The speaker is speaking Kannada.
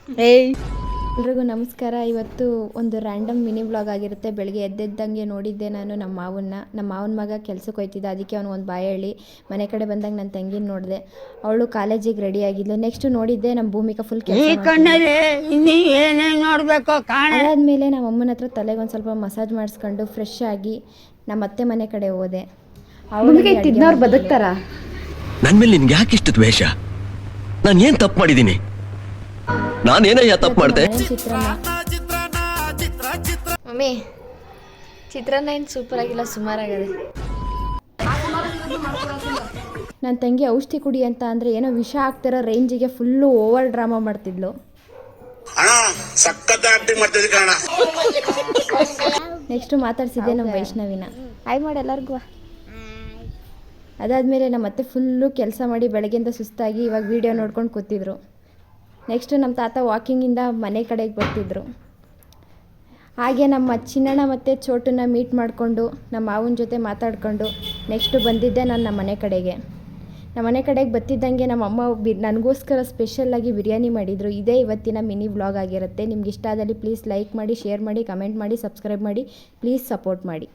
ಏಯ್ ಎಲ್ರಿಗೂ ನಮಸ್ಕಾರ. ಇವತ್ತು ಒಂದು ರ್ಯಾಂಡಮ್ ಮಿನಿ ವ್ಲಾಗ್ ಆಗಿರುತ್ತೆ. ಬೆಳಗ್ಗೆ ಎದ್ದೆದ್ದಂಗೆ ನೋಡಿದ್ದೆ ನಾನು ನಮ್ಮ ಮಾವನ ಮಗ ಕೆಲ್ಸಕ್ಕೆ ಹೋಯ್ತಿದ್ದ. ಅದಕ್ಕೆ ಅವನು ಒಂದು ಬಾಯ್ ಹೇಳಿ ಮನೆ ಕಡೆ ಬಂದಾಗ ನನ್ನ ತಂಗಿನ ನೋಡಿದೆ. ಅವಳು ಕಾಲೇಜಿಗೆ ರೆಡಿ ಆಗಿದ್ಲು. ನೆಕ್ಸ್ಟ್ ನೋಡಿದ್ದೆ ನಮ್ಮ ಭೂಮಿಕಾ ಫುಲ್ ಅದಾದಮೇಲೆ ನಮ್ಮ ಅಮ್ಮನ ಹತ್ರ ತಲೆಗೆ ಒಂದು ಸ್ವಲ್ಪ ಮಸಾಜ್ ಮಾಡಿಸ್ಕೊಂಡು ಫ್ರೆಶ್ ಆಗಿ ನಮ್ಮ ಅತ್ತೆ ಮನೆ ಕಡೆ ಹೋದೆ. ತಿನ್ನೋರು ಬದುಕ್ತಾರ? ನನ್ನ ಮೇಲೆ ನಿನ್ಗೆ ಯಾಕೆ ಇಷ್ಟು ದ್ವೇಷ? ನಾನು ಏನು ತಪ್ಪು ಮಾಡಿದ್ದೀನಿ? ನಾನೇನಯ್ಯ ತಪ್ಪು ಮಾಡಿದೆ? ಮಮ್ಮಿ ಚಿತ್ರಾನ್ನ ಏನು ಸೂಪರ್ ಆಗಿಲ್ಲ, ಸುಮಾರಾಗದೆ. ನನ್ನ ತಂಗಿ ಔಷಧಿ ಕುಡಿ ಅಂತ ಅಂದರೆ ಏನೋ ವಿಷ ಆಗ್ತಿರೋ ರೇಂಜಿಗೆ ಫುಲ್ಲು ಓವರ್ ಡ್ರಾಮಾ ಮಾಡ್ತಿದ್ಲು. ನೆಕ್ಸ್ಟು ಮಾತಾಡ್ಸಿದ್ದೆ ನಮ್ಮ ವೈಷ್ಣವಿನ. ಹಾಯ್ ಮಾಡಿ ಎಲ್ಲರಿಗೂ. ಅದಾದಮೇಲೆ ನಮ್ಮ ಅತ್ತೆ ಫುಲ್ಲು ಕೆಲಸ ಮಾಡಿ ಬೆಳಗ್ಗೆಯಿಂದ ಸುಸ್ತಾಗಿ ಇವಾಗ ವೀಡಿಯೋ ನೋಡ್ಕೊಂಡು ಕೂತಿದ್ರು. ನೆಕ್ಸ್ಟು ನಮ್ಮ ತಾತ ವಾಕಿಂಗಿಂದ ಮನೆ ಕಡೆಗೆ ಬರ್ತಿದ್ರು. ಹಾಗೆ ನಮ್ಮ ಚಿನ್ನಣ್ಣ ಮತ್ತು ಚೋಟನ್ನ ಮೀಟ್ ಮಾಡಿಕೊಂಡು ನಮ್ಮ ಮಾವನ ಜೊತೆ ಮಾತಾಡ್ಕೊಂಡು ನೆಕ್ಸ್ಟು ಬಂದಿದ್ದೆ ನಾನು ನಮ್ಮ ಮನೆ ಕಡೆಗೆ ಬರ್ತಿದ್ದಂಗೆ ನಮ್ಮ ಅಮ್ಮ ನನಗೋಸ್ಕರ ಸ್ಪೆಷಲ್ಲಾಗಿ ಬಿರಿಯಾನಿ ಮಾಡಿದರು. ಇದೇ ಇವತ್ತಿನ ಮಿನಿ ವ್ಲಾಗ್ ಆಗಿರುತ್ತೆ. ನಿಮ್ಗೆ ಇಷ್ಟ ಆದಲ್ಲಿ ಪ್ಲೀಸ್ ಲೈಕ್ ಮಾಡಿ, ಶೇರ್ ಮಾಡಿ, ಕಮೆಂಟ್ ಮಾಡಿ, ಸಬ್ಸ್ಕ್ರೈಬ್ ಮಾಡಿ, ಪ್ಲೀಸ್ ಸಪೋರ್ಟ್ ಮಾಡಿ.